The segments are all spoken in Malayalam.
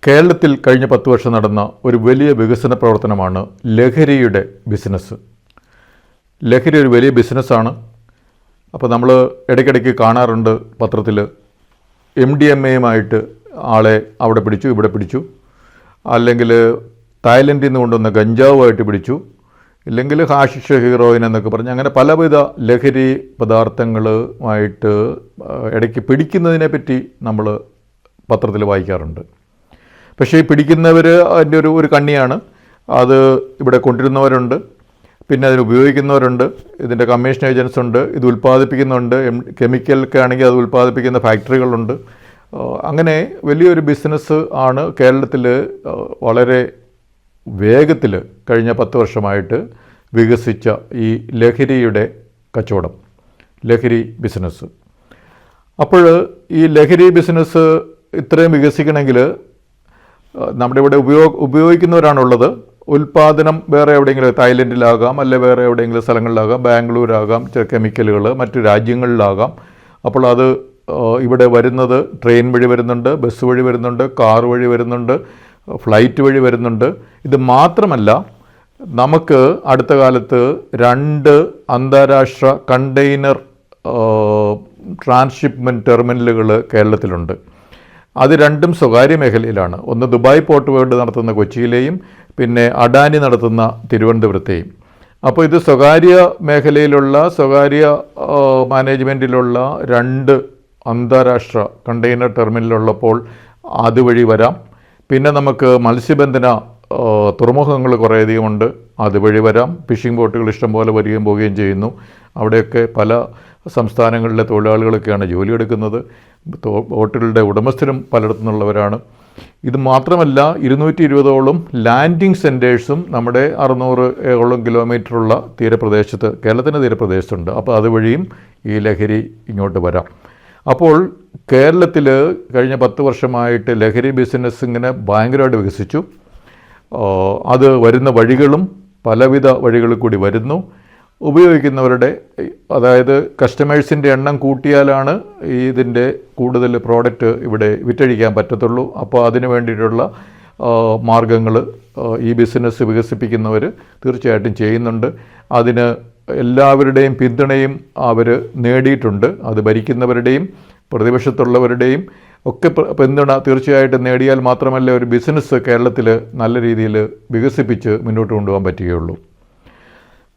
കേരളത്തിൽ കഴിഞ്ഞ 10 വർഷം നടന്ന ഒരു വലിയ വികസന പ്രവർത്തനമാണ് ലഹരിയുടെ ബിസിനസ്. ലഹരി ഒരു വലിയ ബിസിനസ്സാണ്. അപ്പോൾ നമ്മൾ ഇടയ്ക്കിടയ്ക്ക് കാണാറുണ്ട് പത്രത്തിൽ, MDMAയുമായിട്ട് ആളെ അവിടെ പിടിച്ചു, ഇവിടെ പിടിച്ചു, അല്ലെങ്കിൽ തായ്ലൻഡിൽ നിന്ന് കൊണ്ടുവന്ന ഗഞ്ചാവുമായിട്ട് പിടിച്ചു, ഇല്ലെങ്കിൽ ഹാഷിഷ്, ഹീറോയിൻ എന്നൊക്കെ പറഞ്ഞ് അങ്ങനെ പലവിധ ലഹരി പദാർത്ഥങ്ങളുമായിട്ട് ഇടയ്ക്ക് പിടിക്കുന്നതിനെ പറ്റി നമ്മൾ പത്രത്തിൽ വായിക്കാറുണ്ട്. പക്ഷേ ഈ പിടിക്കുന്നവർ അതിൻ്റെ ഒരു കണ്ണിയാണ്. അത് ഇവിടെ കൊണ്ടിരുന്നവരുണ്ട്, പിന്നെ അതിന് ഉപയോഗിക്കുന്നവരുണ്ട്, ഇതിൻ്റെ കമ്മീഷൻ ഏജൻസ് ഉണ്ട്, ഇത് ഉൽപ്പാദിപ്പിക്കുന്നുണ്ട്, കെമിക്കലൊക്കെ ആണെങ്കിൽ അത് ഉൽപ്പാദിപ്പിക്കുന്ന ഫാക്ടറികളുണ്ട്. അങ്ങനെ വലിയൊരു ബിസിനസ് ആണ് കേരളത്തിൽ വളരെ വേഗത്തിൽ കഴിഞ്ഞ 10 വർഷമായിട്ട് വികസിച്ച ഈ ലഹരിയുടെ കച്ചവടം, ലഹരി ബിസിനസ്. അപ്പോൾ ഈ ലഹരി ബിസിനസ് ഇത്രയും വികസിക്കണമെങ്കിൽ നമ്മുടെ ഇവിടെ ഉപയോഗിക്കുന്നവരാണുള്ളത്. ഉൽപ്പാദനം വേറെ എവിടെയെങ്കിലും തായ്ലൻഡിലാകാം, അല്ലെ വേറെ എവിടെയെങ്കിലും സ്ഥലങ്ങളിലാകാം, ബാംഗ്ലൂരാകാം, കെമിക്കലുകൾ മറ്റു രാജ്യങ്ങളിലാകാം. അപ്പോൾ അത് ഇവിടെ വരുന്നത് ട്രെയിൻ വഴി വരുന്നുണ്ട്, ബസ് വഴി വരുന്നുണ്ട്, കാർ വഴി വരുന്നുണ്ട്, ഫ്ലൈറ്റ് വഴി വരുന്നുണ്ട്. ഇത് മാത്രമല്ല, നമുക്ക് അടുത്ത കാലത്ത് 2 അന്താരാഷ്ട്ര കണ്ടെയ്നർ ട്രാൻസ്ഷിപ്മെൻറ്റ് ടെർമിനലുകൾ കേരളത്തിലുണ്ട്. അത് രണ്ടും സ്വകാര്യ മേഖലയിലാണ്. ഒന്ന് ദുബായ് പോർട്ട് വേൾഡ് നടത്തുന്ന കൊച്ചിയിലെയും പിന്നെ അഡാനി നടത്തുന്ന തിരുവനന്തപുരത്തെയും. അപ്പോൾ ഇത് സ്വകാര്യ മേഖലയിലുള്ള, സ്വകാര്യ മാനേജ്മെൻറ്റിലുള്ള 2 അന്താരാഷ്ട്ര കണ്ടെയ്നർ ടെർമിനലുള്ളപ്പോൾ അതുവഴി വരാം. പിന്നെ നമുക്ക് മത്സ്യബന്ധന തുറമുഖങ്ങൾ കുറേയധികമുണ്ട്, അതുവഴി വരാം. ഫിഷിംഗ് ബോട്ടുകൾ ഇഷ്ടംപോലെ വരികയും പോവുകയും ചെയ്യുന്നു. അവിടെയൊക്കെ പല സംസ്ഥാനങ്ങളിലെ തൊഴിലാളികളൊക്കെയാണ് ജോലിയെടുക്കുന്നത്. ബോട്ടുകളുടെ ഉടമസ്ഥരും പലയിടത്തു നിന്നുള്ളവരാണ്. ഇത് മാത്രമല്ല, 220ഓളം ലാൻഡിംഗ് സെൻറ്റേഴ്സും നമ്മുടെ 600ഓളം കിലോമീറ്ററുള്ള തീരപ്രദേശത്ത്, കേരളത്തിൻ്റെ തീരപ്രദേശത്തുണ്ട്. അപ്പോൾ അതുവഴിയും ഈ ലഹരി ഇങ്ങോട്ട് വരാം. അപ്പോൾ കേരളത്തിൽ കഴിഞ്ഞ 10 വർഷമായിട്ട് ലഹരി ബിസിനസ് ഇങ്ങനെ ഭയങ്കരമായിട്ട് വികസിച്ചു. അത് വരുന്ന വഴികളും പലവിധ വഴികളിൽ കൂടി വരുന്നു. ഉപയോഗിക്കുന്നവരുടെ, അതായത് കസ്റ്റമേഴ്സിൻ്റെ എണ്ണം കൂട്ടിയാലാണ് ഇതിൻ്റെ കൂടുതൽ പ്രോഡക്റ്റ് ഇവിടെ വിറ്റഴിക്കാൻ പറ്റത്തുള്ളൂ. അപ്പോൾ അതിന് വേണ്ടിയിട്ടുള്ള മാർഗങ്ങൾ ഈ ബിസിനസ് വികസിപ്പിക്കുന്നവർ തീർച്ചയായിട്ടും ചെയ്യുന്നുണ്ട്. അതിന് എല്ലാവരുടെയും പിന്തുണയും അവർ നേടിയിട്ടുണ്ട്. അത് ഭരിക്കുന്നവരുടെയും പ്രതിപക്ഷത്തുള്ളവരുടെയും ഒക്കെ പിന്തുണ തീർച്ചയായിട്ടും നേടിയാൽ മാത്രമല്ല ഒരു ബിസിനസ് കേരളത്തിൽ നല്ല രീതിയിൽ വികസിപ്പിച്ച് മുന്നോട്ട് കൊണ്ടുപോകാൻ പറ്റുകയുള്ളൂ.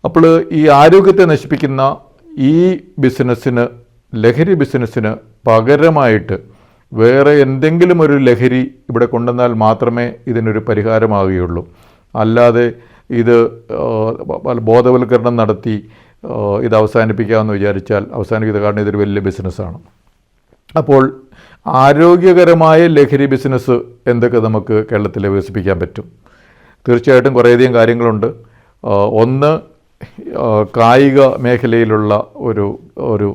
അപ്പോൾ ഈ ആരോഗ്യത്തെ നശിപ്പിക്കുന്ന ഈ ബിസിനസ്സിന്, ലഹരി ബിസിനസ്സിന് പകരമായിട്ട് വേറെ എന്തെങ്കിലും ഒരു ലഹരി ഇവിടെ കൊണ്ടുവന്നാൽ മാത്രമേ ഇതിനൊരു പരിഹാരമാവുകയുള്ളൂ. അല്ലാതെ ഇത് ബോധവൽക്കരണം നടത്തി ഇത് അവസാനിപ്പിക്കാമെന്ന് വിചാരിച്ചാൽ അവസാനിക്കുന്നത്. കാരണം ഇതൊരു വലിയ ബിസിനസ്സാണ്. അപ്പോൾ ആരോഗ്യകരമായ ലഹരി ബിസിനസ് എന്തൊക്കെ നമുക്ക് കേരളത്തിൽ വികസിപ്പിക്കാൻ പറ്റും? തീർച്ചയായിട്ടും കുറേയധികം കാര്യങ്ങളുണ്ട്. ഒന്ന്, കായിക മേഖലയിലുള്ള ഒരു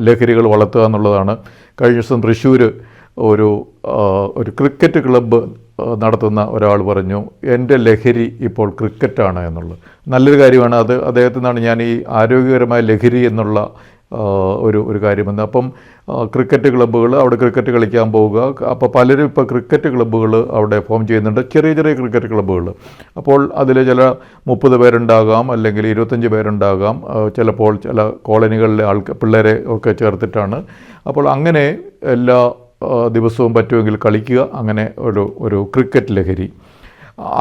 ലഹരികൾ വളർത്തുക എന്നുള്ളതാണ്. കഴിഞ്ഞ ദിവസം തൃശ്ശൂർ ഒരു ക്രിക്കറ്റ് ക്ലബ്ബ് നടത്തുന്ന ഒരാൾ പറഞ്ഞു, എൻ്റെ ലഹരി ഇപ്പോൾ ക്രിക്കറ്റാണ് എന്നുള്ളത്. നല്ലൊരു കാര്യമാണ്. അത് അദ്ദേഹത്തിൽ നിന്നാണ് ഞാൻ ഈ ആരോഗ്യകരമായ ലഹരി എന്നുള്ള ഒരു കാര്യം വന്നത്. അപ്പം ക്രിക്കറ്റ് ക്ലബ്ബുകൾ, അവിടെ ക്രിക്കറ്റ് കളിക്കാൻ പോവുക. അപ്പോൾ പലരും ഇപ്പോൾ ക്രിക്കറ്റ് ക്ലബ്ബുകൾ അവിടെ ഫോം ചെയ്യുന്നുണ്ട്, ചെറിയ ചെറിയ ക്രിക്കറ്റ് ക്ലബ്ബുകൾ. അപ്പോൾ അതിൽ ചില 30 പേരുണ്ടാകാം, അല്ലെങ്കിൽ 25 പേരുണ്ടാകാം, ചിലപ്പോൾ ചില കോളനികളിലെ പിള്ളേരെ ഒക്കെ ചേർത്തിട്ടാണ്. അപ്പോൾ അങ്ങനെ എല്ലാ ദിവസവും പറ്റുമെങ്കിൽ കളിക്കുക, അങ്ങനെ ഒരു ക്രിക്കറ്റ് ലഹരി.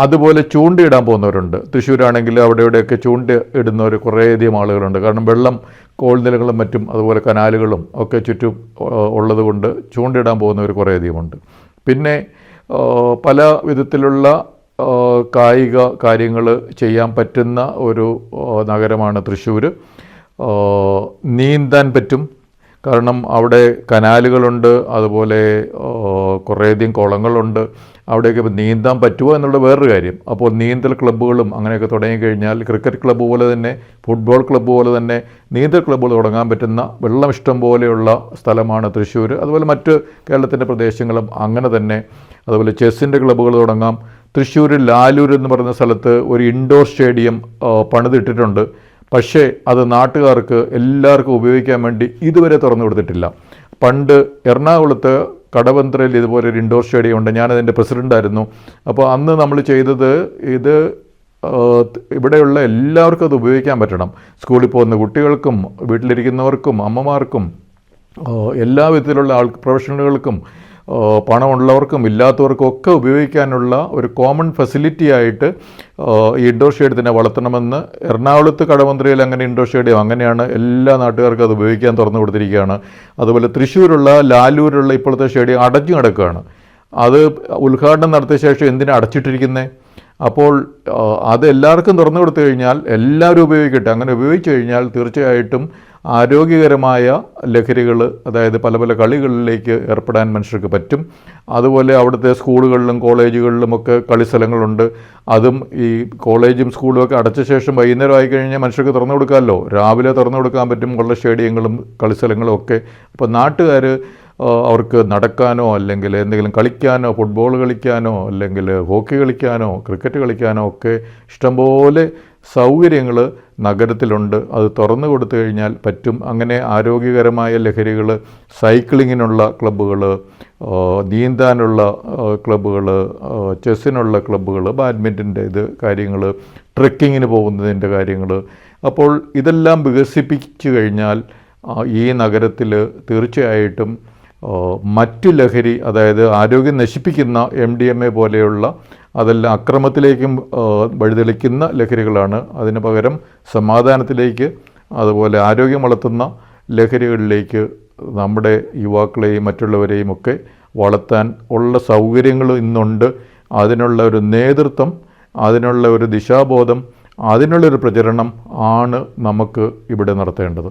അതുപോലെ ചൂണ്ടയിടാൻ പോകുന്നവരുണ്ട്. തൃശ്ശൂരാണെങ്കിൽ അവിടെ ഇവിടെയൊക്കെ ചൂണ്ട ഇടുന്നവർ കുറേയധികം ആളുകളുണ്ട്. കാരണം വെള്ളം, കോൾനിലകളും മറ്റും അതുപോലെ കനാലുകളും ഒക്കെ ചുറ്റും ഉള്ളത് കൊണ്ട് ചൂണ്ടയിടാൻ പോകുന്നവർ കുറേയധികമുണ്ട്. പിന്നെ പല വിധത്തിലുള്ള കായിക കാര്യങ്ങൾ ചെയ്യാൻ പറ്റുന്ന ഒരു നഗരമാണ് തൃശ്ശൂർ. നീന്താൻ പറ്റും, കാരണം അവിടെ കനാലുകളുണ്ട്, അതുപോലെ കുറേയധികം കുളങ്ങളുണ്ട്. അവിടെയൊക്കെ ഇപ്പോൾ നീന്താൻ പറ്റുമോ എന്നുള്ള വേറൊരു കാര്യം. അപ്പോൾ നീന്തൽ ക്ലബ്ബുകളും അങ്ങനെയൊക്കെ തുടങ്ങിക്കഴിഞ്ഞാൽ ക്രിക്കറ്റ് ക്ലബ്ബ് പോലെ തന്നെ, ഫുട്ബോൾ ക്ലബ്ബ് പോലെ തന്നെ നീന്തൽ ക്ലബ്ബുകൾ തുടങ്ങാൻ പറ്റുന്ന വെള്ളം ഇഷ്ടം പോലെയുള്ള സ്ഥലമാണ് തൃശ്ശൂർ. അതുപോലെ മറ്റ് കേരളത്തിൻ്റെ പ്രദേശങ്ങളും അങ്ങനെ തന്നെ. അതുപോലെ ചെസ്സിൻ്റെ ക്ലബ്ബുകൾ തുടങ്ങാം. തൃശ്ശൂർ ലാലൂർ എന്ന് പറയുന്ന സ്ഥലത്ത് ഒരു ഇൻഡോർ സ്റ്റേഡിയം പണിതിട്ടിട്ടുണ്ട്. പക്ഷേ അത് നാട്ടുകാർക്ക് എല്ലാവർക്കും ഉപയോഗിക്കാൻ വേണ്ടി ഇതുവരെ തുറന്നു കൊടുത്തിട്ടില്ല. പണ്ട് എറണാകുളത്ത് കടവന്ത്രയിൽ ഇതുപോലെ ഒരു ഇൻഡോർ സ്റ്റേഡിയം ഉണ്ട്, ഞാനതിൻ്റെ പ്രസിഡൻ്റായിരുന്നു. അപ്പോൾ അന്ന് നമ്മൾ ചെയ്തത് ഇത് ഇവിടെയുള്ള എല്ലാവർക്കും അത് ഉപയോഗിക്കാൻ പറ്റണം. സ്കൂളിൽ പോകുന്ന കുട്ടികൾക്കും വീട്ടിലിരിക്കുന്നവർക്കും അമ്മമാർക്കും എല്ലാ വിധത്തിലുള്ള പ്രൊഫഷണലുകൾക്കും പണമുള്ളവർക്കും ഇല്ലാത്തവർക്കും ഒക്കെ ഉപയോഗിക്കാനുള്ള ഒരു കോമൺ ഫെസിലിറ്റി ആയിട്ട് ഈ ഇൻഡോർ സ്റ്റേഡിയത്തിനെ വളർത്തണമെന്ന് എറണാകുളത്ത് കടവന്ത്രയിൽ അങ്ങനെ ഇൻഡോർ സ്റ്റേഡിയം അങ്ങനെയാണ്, എല്ലാ നാട്ടുകാർക്കും അത് ഉപയോഗിക്കാൻ തുറന്നു കൊടുത്തിരിക്കുകയാണ്. അതുപോലെ തൃശ്ശൂരുള്ള ലാലൂരുള്ള ഇപ്പോഴത്തെ സ്റ്റേഡിയം അടഞ്ഞു കിടക്കുകയാണ്. അത് ഉദ്ഘാടനം നടത്തിയ ശേഷം എന്തിനാണ് അടച്ചിട്ടിരിക്കുന്നത്? അപ്പോൾ അത് എല്ലാവർക്കും തുറന്നു കൊടുത്തു കഴിഞ്ഞാൽ എല്ലാവരും ഉപയോഗിക്കട്ടെ. അങ്ങനെ ഉപയോഗിച്ചു കഴിഞ്ഞാൽ തീർച്ചയായിട്ടും ആരോഗ്യകരമായ ലഹരികൾ, അതായത് പല പല കളികളിലേക്ക് ഏർപ്പെടാൻ മനുഷ്യർക്ക് പറ്റും. അതുപോലെ അവിടുത്തെ സ്കൂളുകളിലും കോളേജുകളിലുമൊക്കെ കളിസ്ഥലങ്ങളുണ്ട്. അതും ഈ കോളേജും സ്കൂളും ഒക്കെ അടച്ച ശേഷം വൈകുന്നേരം ആയിക്കഴിഞ്ഞാൽ മനുഷ്യർക്ക് തുറന്നു കൊടുക്കാമല്ലോ. രാവിലെ തുറന്നു കൊടുക്കാൻ പറ്റും ഉള്ള സ്റ്റേഡിയങ്ങളും കളിസ്ഥലങ്ങളും ഒക്കെ. അപ്പോൾ നാട്ടുകാർ അവർക്ക് നടക്കാനോ അല്ലെങ്കിൽ എന്തെങ്കിലും കളിക്കാനോ, ഫുട്ബോൾ കളിക്കാനോ അല്ലെങ്കിൽ ഹോക്കി കളിക്കാനോ ക്രിക്കറ്റ് കളിക്കാനോ ഒക്കെ ഇഷ്ടംപോലെ സൗകര്യങ്ങൾ നഗരത്തിലുണ്ട്. അത് തുറന്നു കൊടുത്തു കഴിഞ്ഞാൽ പറ്റും. അങ്ങനെ ആരോഗ്യകരമായ ലഹരികൾ, സൈക്ലിങ്ങിനുള്ള ക്ലബ്ബുകൾ, നീന്താനുള്ള ക്ലബ്ബുകൾ, ചെസ്സിനുള്ള ക്ലബ്ബുകൾ, ബാഡ്മിൻ്റൻ്റെ കാര്യങ്ങൾ, ട്രെക്കിങ്ങിന് പോകുന്നതിൻ്റെ കാര്യങ്ങൾ. അപ്പോൾ ഇതെല്ലാം വികസിപ്പിച്ചു കഴിഞ്ഞാൽ ഈ നഗരത്തിൽ തീർച്ചയായിട്ടും മറ്റു ലഹരി, അതായത് ആരോഗ്യം നശിപ്പിക്കുന്ന MDMA പോലെയുള്ള അതെല്ലാം അക്രമത്തിലേക്കും വഴിതെളിക്കുന്ന ലഹരികളാണ്. അതിന് പകരം സമാധാനത്തിലേക്ക്, അതുപോലെ ആരോഗ്യം വളർത്തുന്ന ലഹരികളിലേക്ക് നമ്മുടെ യുവാക്കളെയും മറ്റുള്ളവരെയും ഒക്കെ വളർത്താൻ ഉള്ള സൗകര്യങ്ങൾ ഇന്നുണ്ട്. അതിനുള്ള ഒരു നേതൃത്വം, അതിനുള്ള ഒരു ദിശാബോധം, അതിനുള്ളൊരു പ്രചരണം ആണ് നമുക്ക് ഇവിടെ നടത്തേണ്ടത്.